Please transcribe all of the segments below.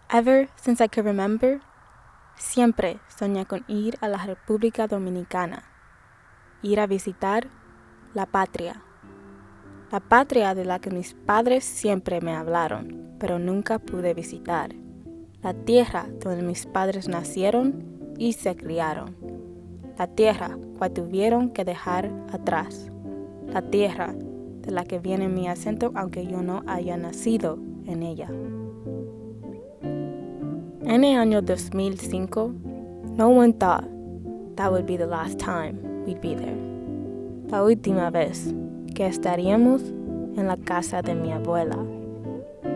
Ever since I could remember, siempre soñé con ir a la República Dominicana, ir a visitar la patria de la que mis padres siempre me hablaron, pero nunca pude visitar, la tierra donde mis padres nacieron y se criaron, la tierra que tuvieron que dejar atrás, la tierra de la que viene mi acento aunque yo no haya nacido en ella. En el año 2005, no one thought that would be the last time we'd be there. La última vez que estaríamos en la casa de mi abuela.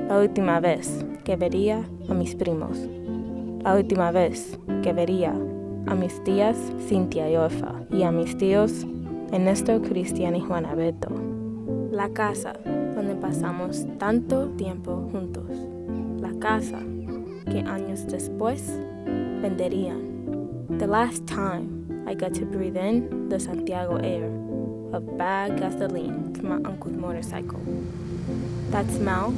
La última vez que vería a mis primos. La última vez que vería a mis tías Cintia y Orfa y a mis tíos Ernesto, Cristian y Juan Alberto. La casa donde pasamos tanto tiempo juntos. La casa que años después venderían. The last time I got to breathe in the Santiago air of bad gasoline from my uncle's motorcycle. That smell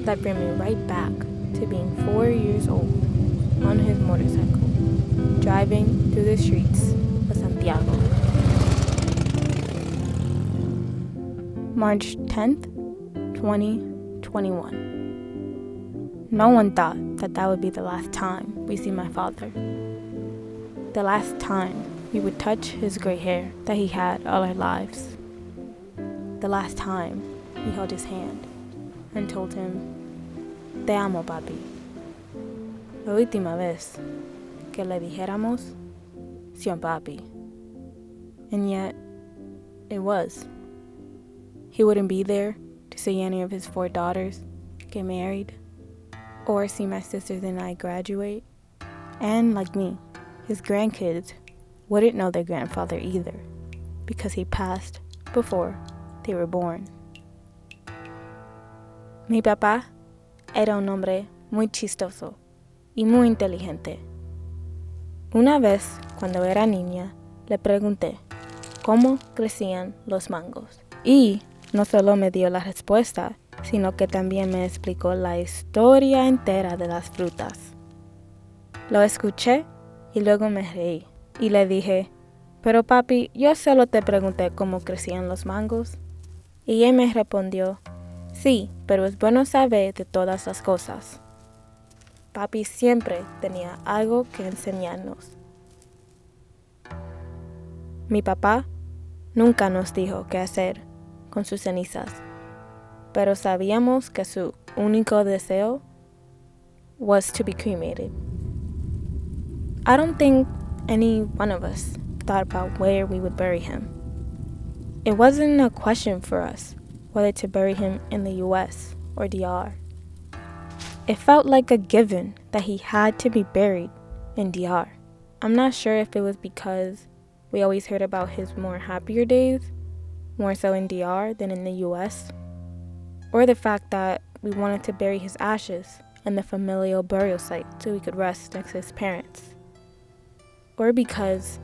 that brought me right back to being 4 years old on his motorcycle, driving through the streets of Santiago. March 10th, 2021. No one thought that would be the last time we see my father. The last time we would touch his gray hair that he had all our lives. The last time we held his hand and told him, Te amo, papi. La última vez que le dijéramos, Sion Papi. And yet, it was. He wouldn't be there to see any of his 4 daughters get married, or see my sisters and I graduate. And like me, his grandkids wouldn't know their grandfather either, because he passed before they were born. Mi papá era un hombre muy chistoso y muy inteligente. Una vez, cuando era niña, le pregunté cómo crecían los mangos. Y no solo me dio la respuesta, sino que también me explicó la historia entera de las frutas. Lo escuché y luego me reí y le dije, pero papi, yo solo te pregunté cómo crecían los mangos. Y él me respondió, sí, pero es bueno saber de todas las cosas. Papi siempre tenía algo que enseñarnos. Mi papá nunca nos dijo qué hacer con sus cenizas, pero sabíamos que su único deseo was to be cremated. I don't think any one of us thought about where we would bury him. It wasn't a question for us whether to bury him in the US or DR. It felt like a given that he had to be buried in DR. I'm not sure if it was because we always heard about his more happier days, more so in DR than in the US, or the fact that we wanted to bury his ashes in the familial burial site so he could rest next to his parents, or because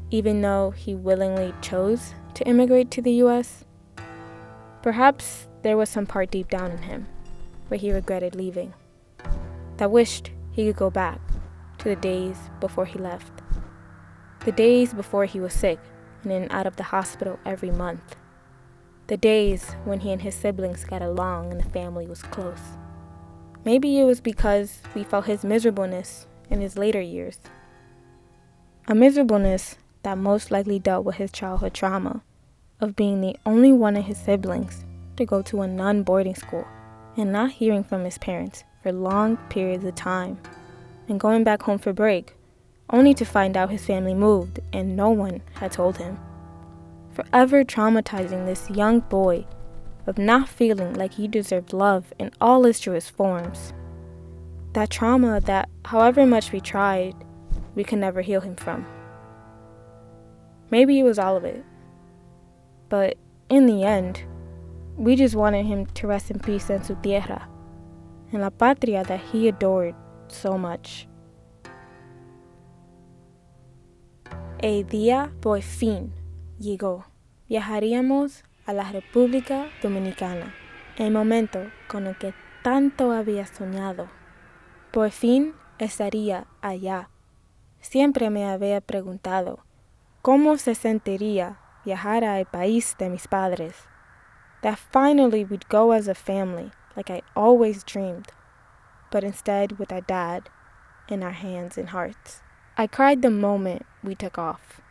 even though he willingly chose to immigrate to the US, perhaps there was some part deep down in him where he regretted leaving, that wished he could go back to the days before he left, the days before he was sick and in and out of the hospital every month, the days when he and his siblings got along and the family was close. Maybe it was because we felt his miserableness in his later years, a miserableness that most likely dealt with his childhood trauma of being the only one of his siblings to go to a non-boarding school and not hearing from his parents for long periods of time, and going back home for break only to find out his family moved and no one had told him. Forever traumatizing this young boy of not feeling like he deserved love in all its truest forms. That trauma that, however much we tried, we could never heal him from. Maybe it was all of it. But in the end, we just wanted him to rest in peace en su tierra, en la patria that he adored so much. El día por fin llegó. Viajaríamos a la República Dominicana, el momento con el que tanto había soñado. Por fin estaría allá. Siempre me había preguntado cómo se sentiría viajar al país de mis padres. That finally we'd go as a family, like I always dreamed, but instead with our dad in our hands and hearts. I cried the moment we took off,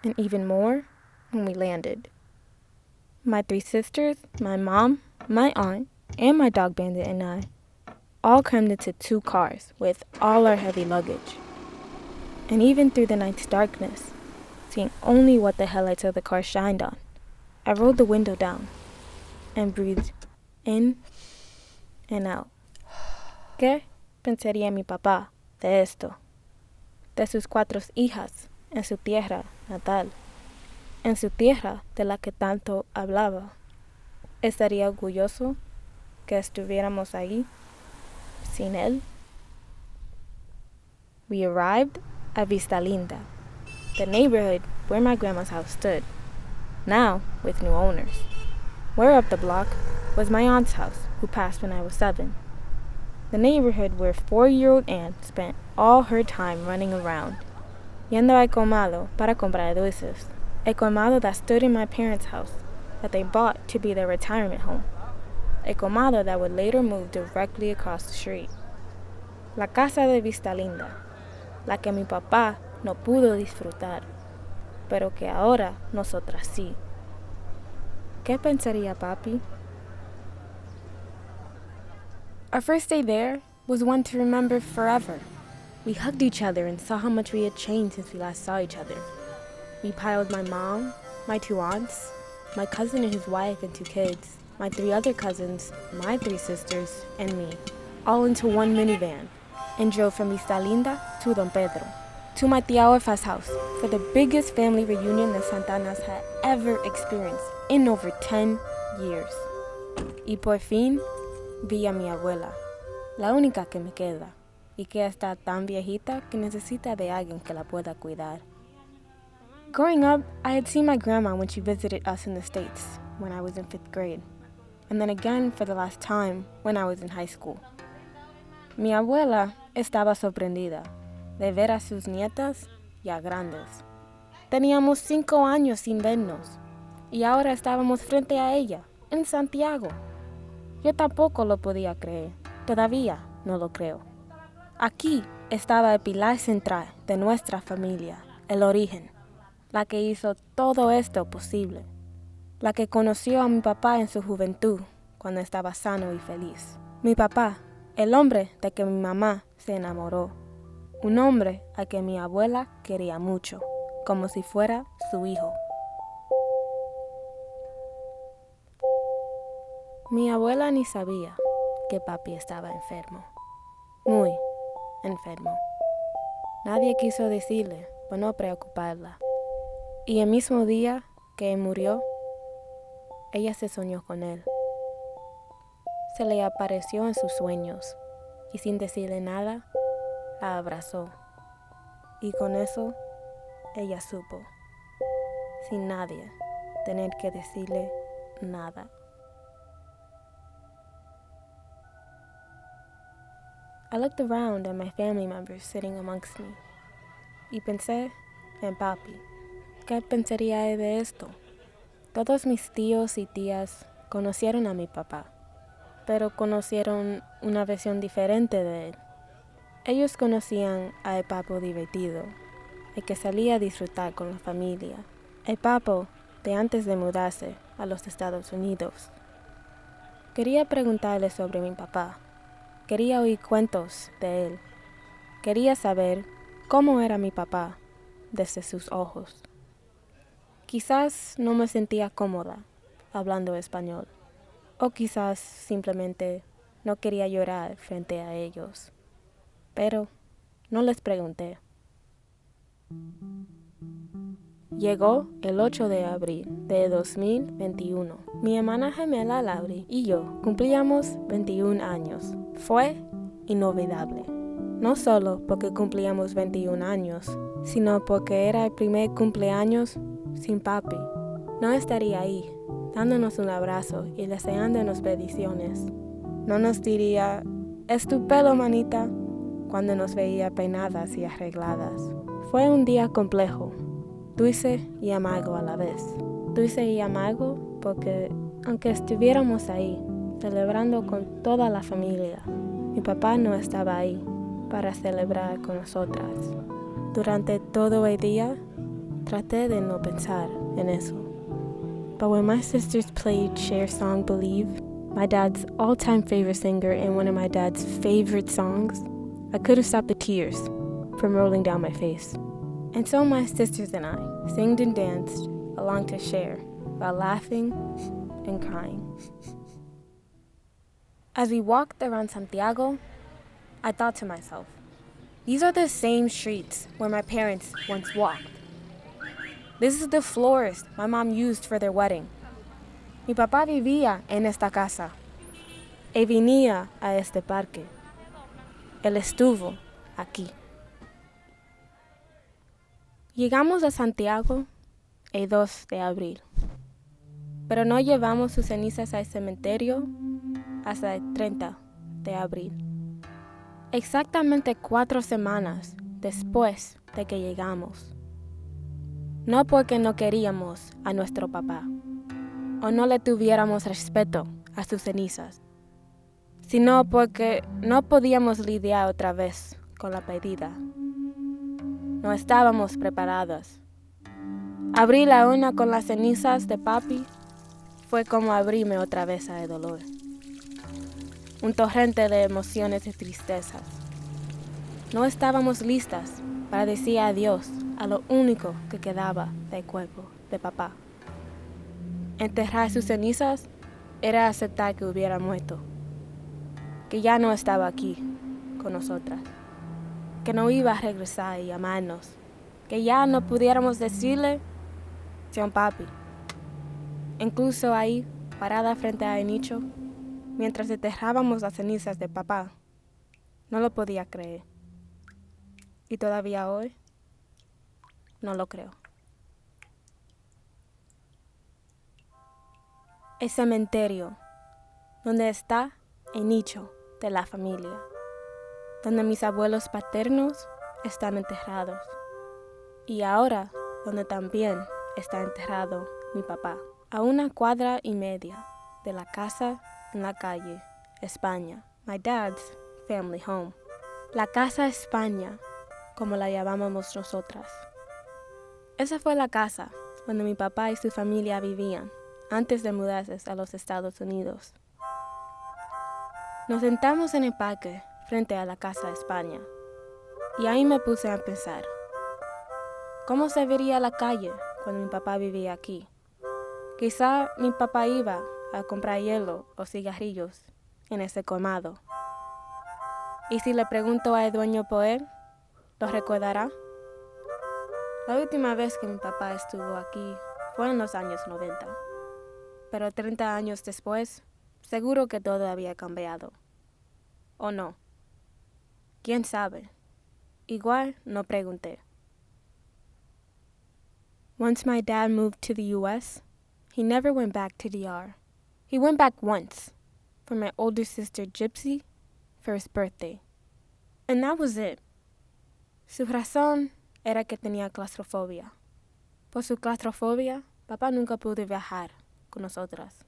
and even more when we landed. My 3 sisters, my mom, my aunt, and my dog Bandit and I all crammed into 2 cars with all our heavy luggage. And even through the night's darkness, seeing only what the headlights of the car shined on, I rolled the window down and breathed in and out. ¿Qué pensaría mi papá de esto? De sus 4 hijas en su tierra natal, en su tierra de la que tanto hablaba. ¿Estaría orgulloso que estuviéramos ahí sin él? We arrived at Vista Linda, the neighborhood where my grandma's house stood, now with new owners. Where up the block was my aunt's house, who passed when I was 7. The neighborhood where 4-year-old Anne spent all her time running around, yendo al colmado para comprar dulces. A colmado that stood in my parents' house, that they bought to be their retirement home. A colmado that would later move directly across the street. La casa de Vista Linda, la que mi papá no pudo disfrutar, pero que ahora nosotras sí. ¿Qué pensaría papi? Our first day there was one to remember forever. We hugged each other and saw how much we had changed since we last saw each other. We piled my mom, my 2 aunts, my cousin and his wife and 2 kids, my 3 other cousins, my 3 sisters, and me, all into one minivan, and drove from Vista Linda to Don Pedro, to my Tia Orfa's house for the biggest family reunion that Santana's had ever experienced in over 10 years. Y por fin vi a mi abuela, la única que me queda, y que está tan viejita que necesita de alguien que la pueda cuidar. Growing up, I had seen my grandma when she visited us in the States when I was in 5th grade, and then again for the last time when I was in high school. Mi abuela estaba sorprendida de ver a sus nietas ya grandes. Teníamos 5 años sin vernos, y ahora estábamos frente a ella, en Santiago. Yo tampoco lo podía creer, todavía no lo creo. Aquí estaba el pilar central de nuestra familia, el origen, la que hizo todo esto posible, la que conoció a mi papá en su juventud, cuando estaba sano y feliz. Mi papá, el hombre de que mi mamá se enamoró, un hombre al que mi abuela quería mucho, como si fuera su hijo. Mi abuela ni sabía que papi estaba enfermo, muy enfermo. Nadie quiso decirle para no preocuparla. Y el mismo día que él murió, ella se soñó con él. Se le apareció en sus sueños y sin decirle nada, la abrazó. Y con eso, ella supo, sin nadie tener que decirle nada. I looked around at my family members sitting amongst me y pensé en papi. ¿Qué pensaría él de esto? Todos mis tíos y tías conocieron a mi papá, pero conocieron una versión diferente de él. Ellos conocían al papo divertido, el que salía a disfrutar con la familia, el papo de antes de mudarse a los Estados Unidos. Quería preguntarle sobre mi papá. Quería oír cuentos de él. Quería saber cómo era mi papá desde sus ojos. Quizás no me sentía cómoda hablando español, o quizás simplemente no quería llorar frente a ellos, pero no les pregunté. Llegó el 8 de abril de 2021. Mi hermana gemela Lauri y yo cumplíamos 21 años. Fue inolvidable. No solo porque cumplíamos 21 años, sino porque era el primer cumpleaños sin papi. No estaría ahí, dándonos un abrazo y deseándonos bendiciones. No nos diría, es tu pelo, manita, cuando nos veía peinadas y arregladas. Fue un día complejo, dulce y amargo a la vez. Dulce y amargo porque, aunque estuviéramos ahí, celebrando con toda la familia, mi papá no estaba ahí para celebrar con nosotras. Durante todo el día, traté de no pensar en eso. But when my sisters played Cher's song Believe, my dad's all-time favorite singer and one of my dad's favorite songs, I couldn't stop the tears from rolling down my face. And so my sisters and I sang and danced along to Cher while laughing and crying. As we walked around Santiago, I thought to myself, these are the same streets where my parents once walked. This is the florist my mom used for their wedding. Mi papá vivía en esta casa. Él venía a este parque. Él estuvo aquí. Llegamos a Santiago el 2 de abril, pero no llevamos sus cenizas al cementerio hasta el 30 de abril. Exactamente 4 semanas después de que llegamos. No porque no queríamos a nuestro papá o no le tuviéramos respeto a sus cenizas, sino porque no podíamos lidiar otra vez con la pérdida. No estábamos preparados. Abrir la urna con las cenizas de papi fue como abrirme otra vez al dolor. Un torrente de emociones y tristezas. No estábamos listas para decir adiós a lo único que quedaba del cuerpo de papá. Enterrar sus cenizas era aceptar que hubiera muerto, que ya no estaba aquí con nosotras, que no iba a regresar y amarnos, que ya no pudiéramos decirle Sion Papi. Incluso ahí, parada frente al nicho, mientras enterrábamos las cenizas de papá, no lo podía creer. Y todavía hoy, no lo creo. El cementerio, donde está el nicho de la familia, donde mis abuelos paternos están enterrados, y ahora donde también está enterrado mi papá, a 1,5 cuadras de la casa en la calle España, my dad's family home. La casa España, como la llamábamos nosotras. Esa fue la casa donde mi papá y su familia vivían antes de mudarse a los Estados Unidos. Nos sentamos en el parque frente a la casa España y ahí me puse a pensar, ¿cómo se vería la calle cuando mi papá vivía aquí? Quizá mi papá iba a comprar hielo o cigarrillos en ese colmado. Y si le pregunto al dueño por él, ¿lo recordará? La última vez que mi papá estuvo aquí fue en los años 90. Pero 30 años después, seguro que todo había cambiado. ¿O no? ¿Quién sabe? Igual no pregunté. Once my dad moved to the U.S., he never went back to DR. He went back once, for my older sister Gypsy, for his birthday. And that was it. Su razón era que tenía claustrofobia. Por su claustrofobia, papá nunca pudo viajar con nosotras.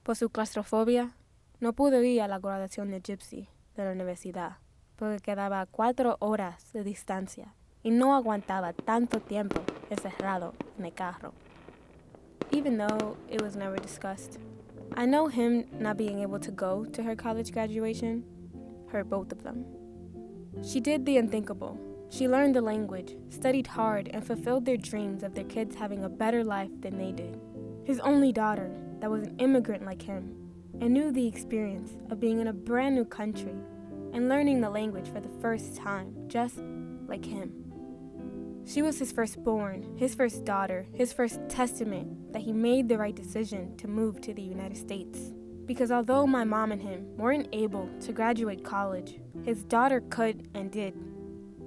Por su claustrofobia, no pudo ir a la graduación de Gypsy de la universidad, porque quedaba a 4 horas de distancia y no aguantaba tanto tiempo encerrado en el carro. Even though it was never discussed, I know him not being able to go to her college graduation hurt both of them. She did the unthinkable. She learned the language, studied hard, and fulfilled their dreams of their kids having a better life than they did. His only daughter, that was an immigrant like him, and knew the experience of being in a brand new country and learning the language for the first time, just like him. She was his firstborn, his first daughter, his first testament that he made the right decision to move to the United States. Because although my mom and him weren't able to graduate college, his daughter could and did.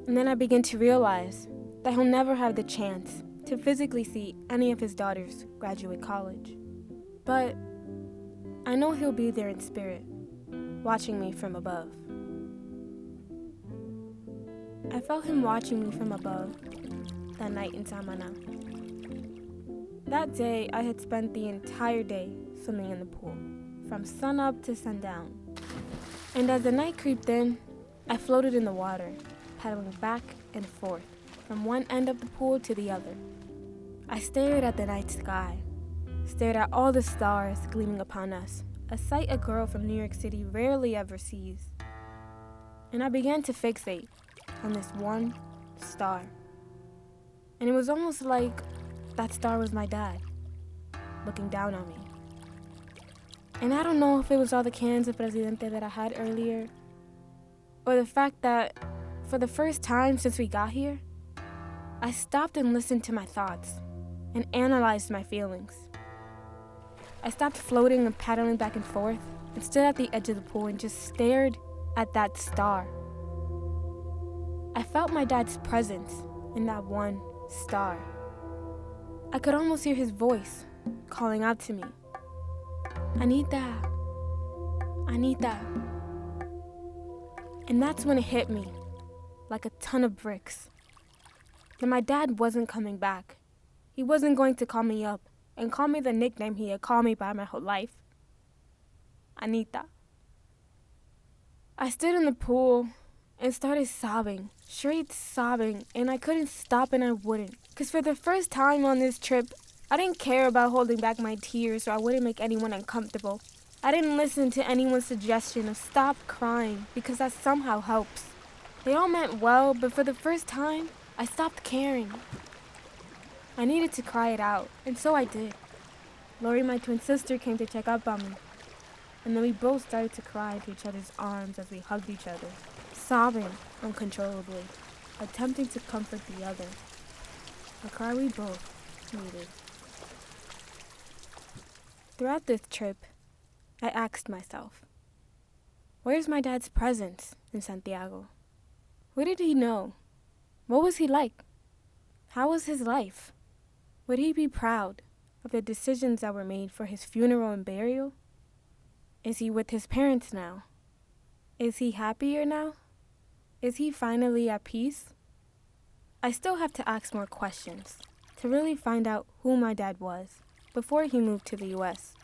And then I began to realize that he'll never have the chance to physically see any of his daughters graduate college. But I know he'll be there in spirit, watching me from above. I felt him watching me from above that night in Samana. That day, I had spent the entire day swimming in the pool, from sunup to sundown. And as the night creeped in, I floated in the water, paddling back and forth, from one end of the pool to the other. I stared at the night sky, stared at all the stars gleaming upon us, a sight a girl from New York City rarely ever sees. And I began to fixate on this one star. And it was almost like that star was my dad, looking down on me. And I don't know if it was all the cans of Presidente that I had earlier, or the fact that, for the first time since we got here, I stopped and listened to my thoughts and analyzed my feelings. I stopped floating and paddling back and forth and stood at the edge of the pool and just stared at that star. I felt my dad's presence in that one star. I could almost hear his voice calling out to me, Anita, Anita. And that's when it hit me, like a ton of bricks, that my dad wasn't coming back. He wasn't going to call me up and call me the nickname he had called me by my whole life, Anita. I stood in the pool and started sobbing, straight sobbing, and I couldn't stop and I wouldn't. Because for the first time on this trip, I didn't care about holding back my tears so I wouldn't make anyone uncomfortable. I didn't listen to anyone's suggestion of stop crying because that somehow helps. They all meant well, but for the first time, I stopped caring. I needed to cry it out, and so I did. Lori, my twin sister, came to check up on me. And then we both started to cry into each other's arms as we hugged each other, sobbing uncontrollably, attempting to comfort the other. A cry we both needed. Throughout this trip, I asked myself, where's my dad's presence in Santiago? What did he know? What was he like? How was his life? Would he be proud of the decisions that were made for his funeral and burial? Is he with his parents now? Is he happier now? Is he finally at peace? I still have to ask more questions to really find out who my dad was before he moved to the U.S.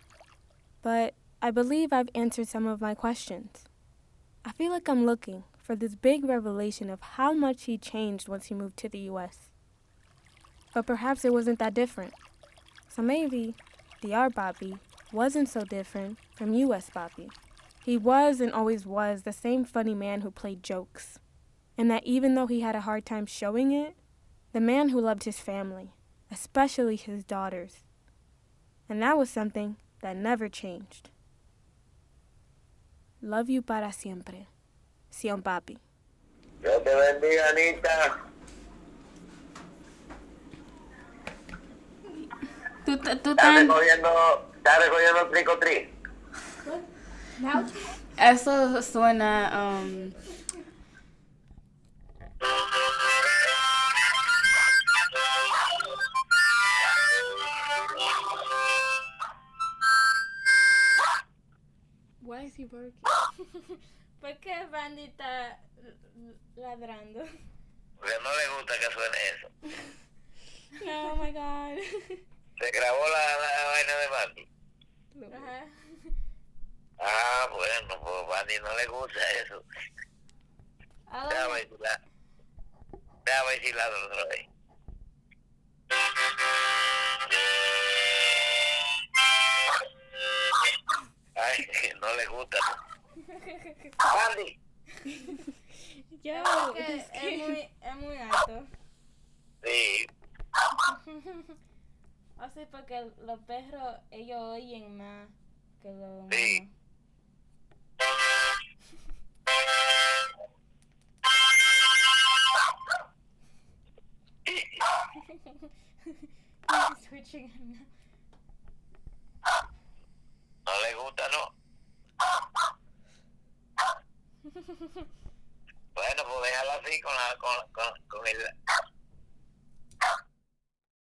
But I believe I've answered some of my questions. I feel like I'm looking for this big revelation of how much he changed once he moved to the U.S. But perhaps it wasn't that different. So maybe DR Papi wasn't so different from US Papi. He was and always was the same funny man who played jokes. And that even though he had a hard time showing it, the man who loved his family, especially his daughters. And that was something that never changed. Love you para siempre. Sion Papi. Dios te bendiga, Anita. ¿Estás recogiendo trick or treat? Eso suena Why is he barking? ¿Por qué Bandy está ladrando? Porque no le gusta que suene eso. Oh my God. ¿Se grabó la vaina de Bandy? Ajá. Ah, bueno, pues Bandy no le gusta eso. Déjame ver si la otra vez. Ay, no le gusta. Bandy. Yo, es muy alto. Sí. O sea, porque los perros, ellos oyen más que los Sí. Switching him now. No le gusta, ¿no? Bueno, pues déjala así con el